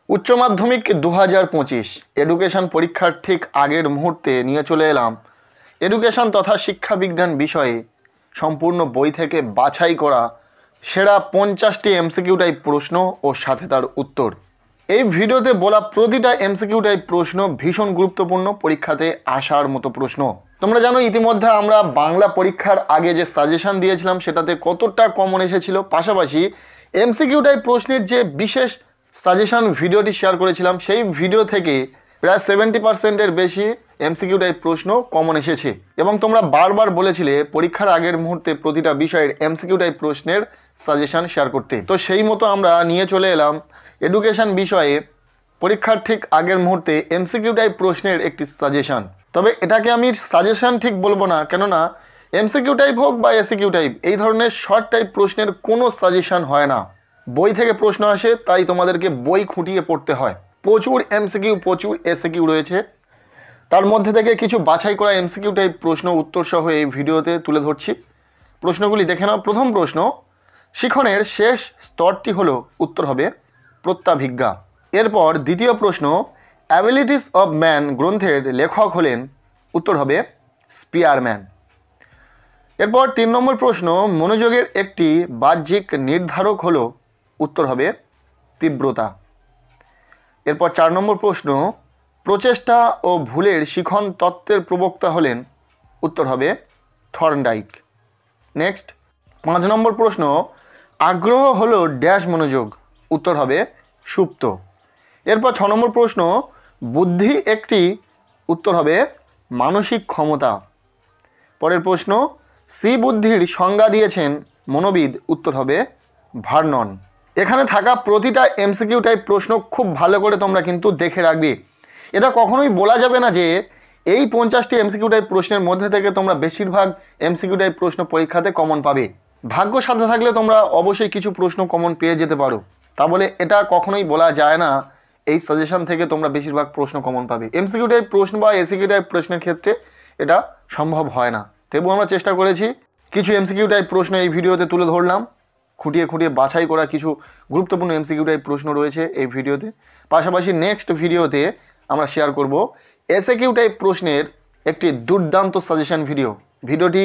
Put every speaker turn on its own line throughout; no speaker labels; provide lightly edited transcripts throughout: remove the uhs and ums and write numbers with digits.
উচ্চ মাধ্যমিক 2025 এডুকেশন পরীক্ষার ঠিক আগের মুহূর্তে নিয়ে চলে এলাম এডুকেশন তথা শিক্ষাবিজ্ঞান বিষয়ে সম্পূর্ণ বই থেকে বাছাই করা সেরা 50টি এমসিকিউ টাইপ প্রশ্ন ও সাথে তার উত্তর। এই ভিডিওতে বলা প্রতিটা এমসিকিউ টাইপ প্রশ্ন ভীষণ গুরুত্বপূর্ণ, পরীক্ষাতে আসার মতো প্রশ্ন। তোমরা জানো ইতিমধ্যে আমরা বাংলা পরীক্ষার আগে যে সাজেশন দিয়েছিলাম সেটাতে কতটা কমন এসেছিল, পাশাপাশি এমসিকিউ টাইপ প্রশ্নের যে বিশেষ সাজেশন ভিডিওটি শেয়ার করেছিলাম সেই ভিডিও থেকে প্রায় 70%-এর বেশি এমসিকিউ টাইপ প্রশ্ন কমন এসেছে এবং তোমরা বারবার বলেছিলে পরীক্ষার আগের মুহূর্তে প্রতিটা বিষয়ের এমসিকিউ টাইপ প্রশ্নের সাজেশন শেয়ার করতে। তো সেই মতো আমরা নিয়ে চলে এলাম এডুকেশন বিষয়ে পরীক্ষার ঠিক আগের মুহূর্তে এমসিকিউ টাইপ প্রশ্নের একটি সাজেশন। তবে এটাকে আমি সাজেশন ঠিক বলবো না, কেননা এমসিকিউ টাইপ হোক বা এসিকিউ টাইপ এই ধরনের শর্ট টাইপ প্রশ্নের কোনো সাজেশন হয় না। বই থেকে প্রশ্ন আসে, তাই তোমাদেরকে বই খুঁটিয়ে পড়তে হয়। প্রচুর এমসিকিউ প্রচুর এসিকিউ রয়েছে, তার মধ্যে থেকে কিছু বাছাই করা এমসিকিউ টাইপ প্রশ্ন উত্তর সহ এই ভিডিওতে তুলে ধরছি। প্রশ্নগুলি দেখে নাও। প্রথম প্রশ্ন, শিখনের শেষ স্তরটি হলো, উত্তর হবে প্রত্যাভিজ্ঞা। এরপর দ্বিতীয় প্রশ্ন, অ্যাবিলিটিস অব ম্যান গ্রন্থের লেখক হলেন, উত্তর হবে স্পিয়ারম্যান। এরপর 3 নম্বর প্রশ্ন, মনোযোগের একটি বাহ্যিক নির্ধারক হলো, উত্তর হবে তীব্রতা। এরপর 4 নম্বর প্রশ্ন, প্রচেষ্টা ও ভুলের শিখন তত্ত্বের প্রবক্তা হলেন, উত্তর হবে থর্নডাইক। নেক্সট 5 নম্বর প্রশ্ন, আগ্রহ হলো ড্যাশ মনোযোগ, উত্তর হবে সুপ্ত। এরপর 6 নম্বর প্রশ্ন, বুদ্ধি একটি, উত্তর হবে মানসিক ক্ষমতা। পরের প্রশ্ন, সি বুদ্ধির সংজ্ঞা দিয়েছেন মনোবিদ, উত্তর হবে ভার্নন। এখানে থাকা প্রতিটা এমসিকিউ টাইপ প্রশ্ন খুব ভালো করে তোমরা কিন্তু দেখে রাখবে। এটা কখনোই বলা যাবে না যে এই 50টি এমসিকিউ টাইপ প্রশ্নের মধ্যে থেকে তোমরা বেশিরভাগ এমসিকিউ টাইপ প্রশ্ন পরীক্ষাতে কমন পাবে। ভাগ্য সাথে থাকলে তোমরা অবশ্যই কিছু প্রশ্ন কমন পেয়ে যেতে পারো, তা বলে এটা কখনোই বলা যায় না এই সাজেশন থেকে তোমরা বেশিরভাগ প্রশ্ন কমন পাবে। এমসিকিউ টাইপ প্রশ্ন বা এসিকিউ টাইপ প্রশ্নের ক্ষেত্রে এটা সম্ভব হয় না। তবু আমরা চেষ্টা করেছি, কিছু এমসিকিউ টাইপ প্রশ্ন এই ভিডিওতে তুলে ধরলাম। খুঁটিয়ে খুঁটিয়ে বাছাই করা কিছু গুরুত্বপূর্ণ এমসিকিউ টাইপ প্রশ্ন রয়েছে এই ভিডিওতে। পাশাপাশি নেক্সট ভিডিওতে আমরা শেয়ার করব এসএকিউ টাইপ প্রশ্নের একটি দুর্দান্ত সাজেশন ভিডিও। ভিডিওটি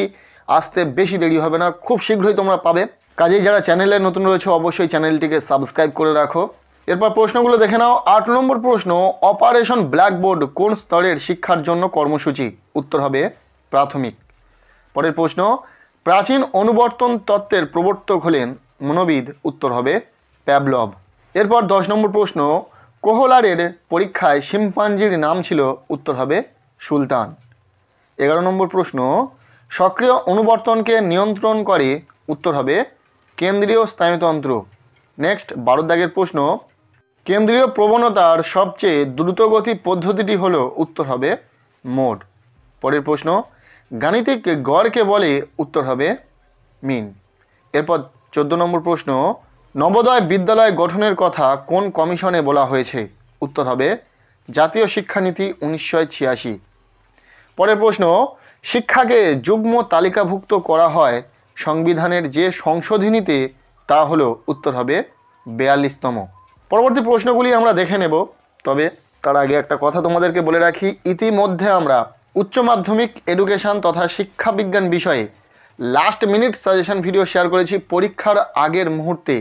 আসতে বেশি দেরি হবে না, খুব শীঘ্রই তোমরা পাবে। কাজেই যারা চ্যানেলে নতুন রয়েছে অবশ্যই চ্যানেলটিকে সাবস্ক্রাইব করে রাখো। এরপর প্রশ্নগুলো দেখে নাও। 8 নম্বর প্রশ্ন, অপারেশন ব্ল্যাকবোর্ড কোন স্তরের শিক্ষার জন্য কর্মসূচি, উত্তর হবে প্রাথমিক। পরের প্রশ্ন, প্রাচীন অনুবর্তন তত্ত্বের প্রবর্তক হলেন মনোবিদ, উত্তর হবে প্যাভলভ। এরপর 10 নম্বর প্রশ্ন, কোহলারের পরীক্ষায় শিম্পাঞ্জির নাম ছিল, উত্তর হবে সুলতান। 11 নম্বর প্রশ্ন, সক্রিয় অনুবর্তনকে নিয়ন্ত্রণ করে, উত্তর হবে কেন্দ্রীয় স্নায়ুতন্ত্র। নেক্সট 12 দাগের প্রশ্ন, কেন্দ্রীয় প্রবণতার সবচেয়ে দ্রুতগতি পদ্ধতিটি হলো, উত্তর হবে মোড। পরের প্রশ্ন, গাণিতিক গড়কে বলে, উত্তর হবে মিন। এরপর 14 নম্বর প্রশ্ন, নবোদয় বিদ্যালয় গঠনের কথা কোন কমিশনে বলা হয়েছে, উত্তর হবে জাতীয় শিক্ষানীতি 1986। পরের প্রশ্ন, শিক্ষাকে যুগ্ম তালিকাভুক্ত করা হয় সংবিধানের যে সংশোধনীতে, তা হলো, উত্তর হবে 42তম। পরবর্তী প্রশ্নগুলি আমরা দেখে নেব, তবে তার আগে একটা কথা তোমাদেরকে বলে রাখি। ইতিমধ্যে আমরা উচ্চ মাধ্যমিক এডুকেশন তথা শিক্ষাবিজ্ঞান বিষয়ে last minute suggestion video share করেছি। পরীক্ষার আগের মুহূর্তে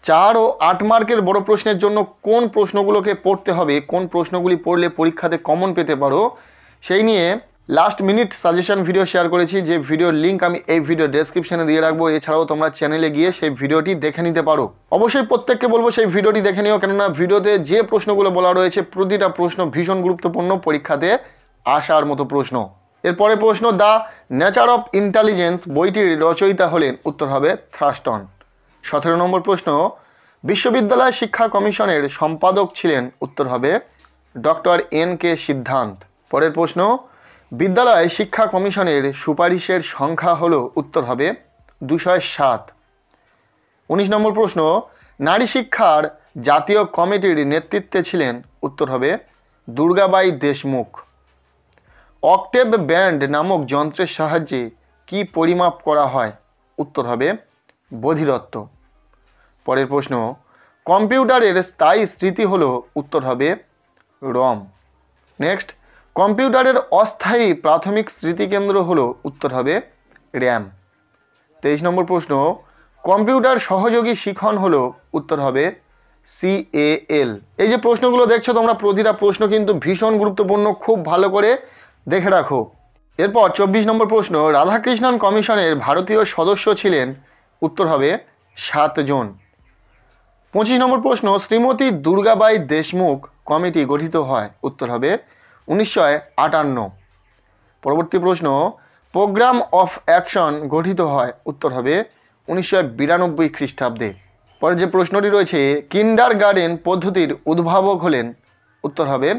4 ও 8 মার্কের বড় প্রশ্নের জন্য কোন প্রশ্নগুলোকে পড়তে হবে, কোন প্রশ্নগুলি পড়লে পরীক্ষাতে কমন পেতে পারো, সেই নিয়ে last minute suggestion video share করেছি, যে ভিডিওর লিঙ্ক আমি এই ভিডিও ডেসক্রিপশনে দিয়ে রাখবো। এছাড়াও তোমরা চ্যানেলে গিয়ে সেই ভিডিওটি দেখে নিতে পারো। অবশ্যই প্রত্যেককে বলবো সেই ভিডিওটি দেখে নিও, কেননা ভিডিওতে যে প্রশ্নগুলো বলা রয়েছে প্রতিটা প্রশ্ন ভীষণ গুরুত্বপূর্ণ, পরীক্ষাতে আসার মতো প্রশ্ন। এরপরে প্রশ্ন, দ্য নেচার অফ ইন্টেলিজেন্স বইটির রচয়িতা হলেন, উত্তর হবে থার্স্টন। 17 নম্বর প্রশ্ন, বিশ্ববিদ্যালয় শিক্ষা কমিশনের সম্পাদক ছিলেন, উত্তর হবে ডক্টর এন.কে. সিদ্ধান্ত। পরের প্রশ্ন, বিদ্যালয় শিক্ষা কমিশনের সুপারিশের সংখ্যা হলো, উত্তর হবে 207। 19 নম্বর প্রশ্ন, নারী শিক্ষার জাতীয় কমিটির নেতৃত্বে ছিলেন, উত্তর হবে দুর্গাবাই দেশমুখ। অক্টেভ ব্যান্ড নামক যন্ত্রের সাহায্যে কি পরিমাপ করা হয়, উত্তর হবে বধিরত্ব। পরের প্রশ্ন, কম্পিউটারের স্থায়ী স্মৃতি হলো উত্তর হবে রম। নেক্সট, কম্পিউটারের অস্থায়ী প্রাথমিক স্মৃতিকেন্দ্র হলো উত্তর হবে র্যাম। 23 নম্বর প্রশ্ন, কম্পিউটার সহযোগী শিখন হলো উত্তর হবে CAL। এই যে প্রশ্নগুলো দেখছো তোমরা, প্রতিটা প্রশ্ন কিন্তু ভীষণ গুরুত্বপূর্ণ, খুব ভালো করে দেখে রাখো। এরপর 24 নম্বর প্রশ্ন, রাধাকৃষ্ণন কমিশনের ভারতীয় সদস্য ছিলেন উত্তর হবে 7 জন। 25 নম্বর প্রশ্ন, শ্রীমতী দুর্গাবাই দেশমুখ কমিটি গঠিত হয় উত্তর হবে 1958। পরবর্তী প্রশ্ন, প্রোগ্রাম অফ অ্যাকশন গঠিত হয় উত্তর হবে 1992 খ্রিস্টাব্দে। পরে যে প্রশ্নটি রয়েছে, কিন্ডারগার্টেন পদ্ধতির উদ্ভাবক হলেন উত্তর হবে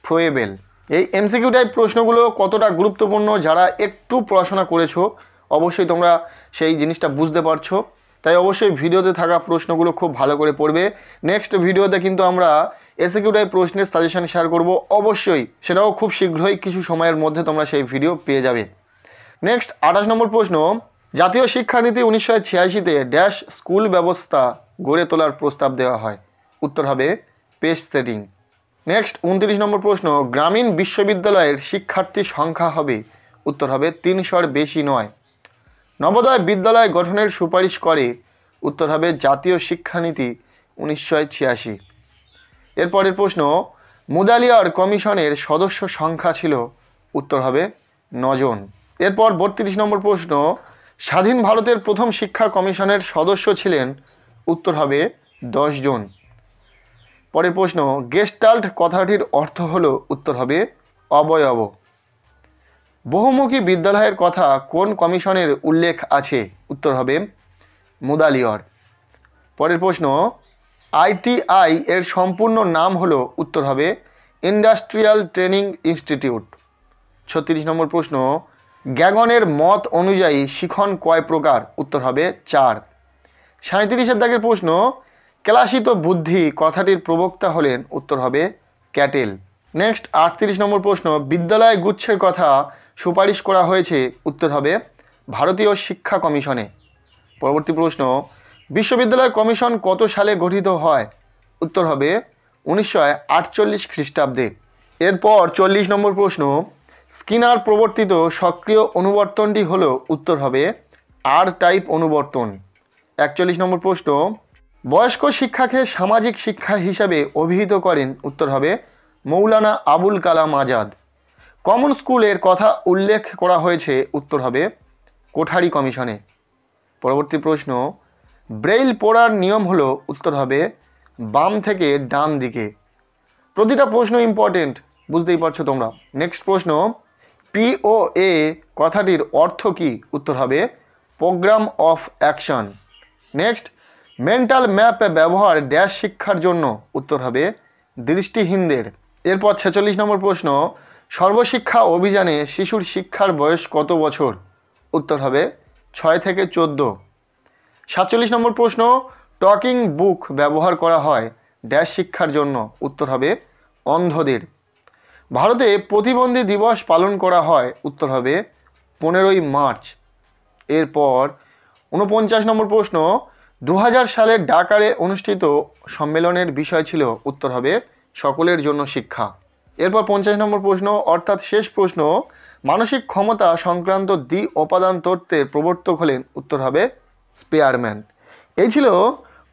ফ্রয়েবেল। এই এমসিকিউ টাইপ প্রশ্নগুলো কতটা গুরুত্বপূর্ণ, যারা একটু পড়াশোনা করেছো অবশ্যই তোমরা সেই জিনিসটা বুঝতে পারছো। তাই অবশ্যই ভিডিওতে থাকা প্রশ্নগুলো খুব ভালো করে পড়বে। নেক্সট ভিডিওতে কিন্তু আমরা এমসিকিউ টাইপ প্রশ্নের সাজেশন শেয়ার করব অবশ্যই, সেটাও খুব শীঘ্রই, কিছু সময়ের মধ্যে তোমরা সেই ভিডিও পেয়ে যাবে। নেক্সট 28 নম্বর প্রশ্ন, জাতীয় শিক্ষানীতি 1986-তে ড্যাশ স্কুল ব্যবস্থা গড়ে তোলার প্রস্তাব দেওয়া হয় উত্তর হবে পেস সেটিং। নেক্সট 29 নম্বর প্রশ্ন, গ্রামীণ বিশ্ববিদ্যালয়ের শিক্ষার্থী সংখ্যা হবে উত্তর হবে 300-র বেশি নয়। নবোদয় বিদ্যালয় গঠনের সুপারিশ করে উত্তর হবে জাতীয় শিক্ষানীতি 1986। এরপরের প্রশ্ন, মুদালিয়ার কমিশনের সদস্য সংখ্যা ছিল উত্তর হবে 9 জন। এরপর 32 নম্বর প্রশ্ন, স্বাধীন ভারতের প্রথম শিক্ষা কমিশনের সদস্য ছিলেন উত্তর হবে 10 জন। পরের প্রশ্ন, গেস্টাল্ট কথাটির অর্থ হলো উত্তর হবে অবয়ব। বহুমুখী বিদ্যালয়ের কথা কোন কমিশনের উল্লেখ আছে উত্তর হবে মুদালিয়ার। পরের প্রশ্ন, ITI এর সম্পূর্ণ নাম হলো উত্তর হবে ইন্ডাস্ট্রিয়াল ট্রেনিং ইনস্টিটিউট। 36 নম্বর প্রশ্ন, গ্যাগনের মত অনুযায়ী শিখন কয় প্রকার উত্তর হবে 4। 37-এর দাগের প্রশ্ন, ক্লাসিত বুদ্ধি কথাটির প্রবক্তা হলেন উত্তর হবে ক্যাটেল। নেক্সট 38 নম্বর প্রশ্ন, বিদ্যালয় গুচ্ছের কথা সুপারিশ করা হয়েছে উত্তর হবে ভারতীয় শিক্ষা কমিশনে। পরবর্তী প্রশ্ন, বিশ্ববিদ্যালয় কমিশন কত সালে গঠিত হয় উত্তর হবে 1948 খ্রিস্টাব্দে। এরপর 40 নম্বর প্রশ্ন, স্কিনার প্রবর্তিত সক্রিয় অনুবর্তনটি হলো উত্তর হবে আর টাইপ অনুবর্তন। 41 নম্বর প্রশ্ন, বয়স্ক শিক্ষাকে সামাজিক শিক্ষা হিসাবে অভিহিত করেন উত্তর হবে মৌলানা আবুল কালাম আজাদ। কমন স্কুলের কথা উল্লেখ করা হয়েছে উত্তর হবে কোঠারি কমিশনে। পরবর্তী প্রশ্ন, ব্রেইল পড়ার নিয়ম হলো উত্তর হবে বাম থেকে ডান দিকে। প্রতিটা প্রশ্ন ইম্পর্টেন্ট, বুঝতেই পারছো তোমরা। নেক্সট প্রশ্ন, POA কথাটির অর্থ কী উত্তর হবে program of action. Next, mental map ব্যবহার ড্যাশ শিক্ষার জন্য উত্তর হবে দৃষ্টিহীনদের। এরপর 46 নম্বর প্রশ্ন, সর্বশিক্ষা অভিযানে শিশুর শিক্ষার বয়স কত বছর উত্তর হবে 6 থেকে 14। 47 নম্বর প্রশ্ন, টকিং বুক ব্যবহার করা হয় ড্যাশ শিক্ষার জন্য উত্তর হবে অন্ধদের। ভারতে প্রতিবন্ধী দিবস পালন করা হয় উত্তর হবে 15ই মার্চ। এরপর 49 নম্বর প্রশ্ন, 2000 সালের ডাকারে অনুষ্ঠিত সম্মেলনের বিষয় ছিল উত্তর হবে সকলের জন্য শিক্ষা। এরপর 50 নম্বর প্রশ্ন অর্থাৎ শেষ প্রশ্ন, মানসিক ক্ষমতা সংক্রান্ত উপাদান তত্ত্বের প্রবর্তক হলেন উত্তর হবে স্পেয়ারম্যান। এই ছিল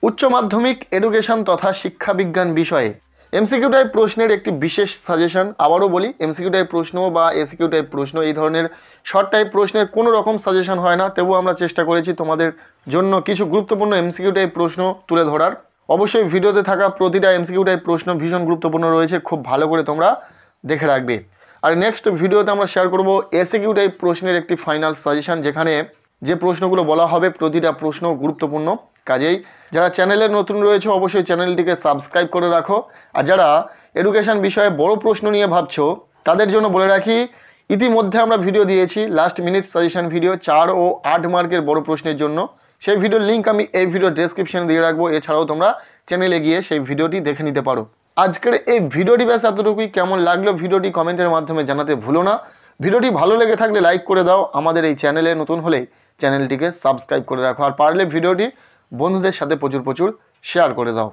উচ্চ মাধ্যমিক এডুকেশন তথা শিক্ষাবিজ্ঞান বিষয়ে এমসিকিউ টাইপ প্রশ্নের একটি বিশেষ সাজেশন। আবারও বলি, এমসিকিউ টাইপ প্রশ্ন বা এসিকিউ টাইপ প্রশ্ন এই ধরনের শর্ট টাইপ প্রশ্নের কোনো রকম সাজেশন হয় না, তবুও আমরা চেষ্টা করেছি তোমাদের জন্য কিছু গুরুত্বপূর্ণ এমসিকিউ টাইপ প্রশ্ন তুলে ধরার। অবশ্যই ভিডিওতে থাকা প্রতিটা এমসিকিউ টাইপ প্রশ্ন ভীষণ গুরুত্বপূর্ণ রয়েছে, খুব ভালো করে তোমরা দেখে রাখবে। আর নেক্সট ভিডিওতে আমরা শেয়ার করব এসিকিউ টাইপ প্রশ্নের একটি ফাইনাল সাজেশন, যেখানে যে প্রশ্নগুলো বলা হবে প্রতিটা প্রশ্ন গুরুত্বপূর্ণ। কাজেই যারা চ্যানেলে নতুন রয়েছে অবশ্যই চ্যানেলটিকে সাবস্ক্রাইব করে রাখো। আর যারা এডুকেশন বিষয়ে বড় প্রশ্ন নিয়ে ভাবছো তাদের জন্য বলে রাখি, ইতিমধ্যে আমরা ভিডিও দিয়েছি লাস্ট মিনিট সাজেশন ভিডিও 4 ও 8 মার্কের বড় প্রশ্নের জন্য। সেই ভিডিওর লিঙ্ক আমি এই ভিডিও ডেসক্রিপশনে দিয়ে রাখবো। এছাড়াও তোমরা চ্যানেলে গিয়ে সেই ভিডিওটি দেখে নিতে পারো। আজকের এই ভিডিওটি ব্যাস এতটুকুই। কেমন লাগলো ভিডিওটি কমেন্টের মাধ্যমে জানাতে ভুলো না। ভিডিওটি ভালো লেগে থাকলে লাইক করে দাও। আমাদের এই চ্যানেলে নতুন হলে চ্যানেলটিকে সাবস্ক্রাইব করে রাখো। আর পারলে ভিডিওটি বন্ধুদের সাথে প্রচুর শেয়ার করে দাও।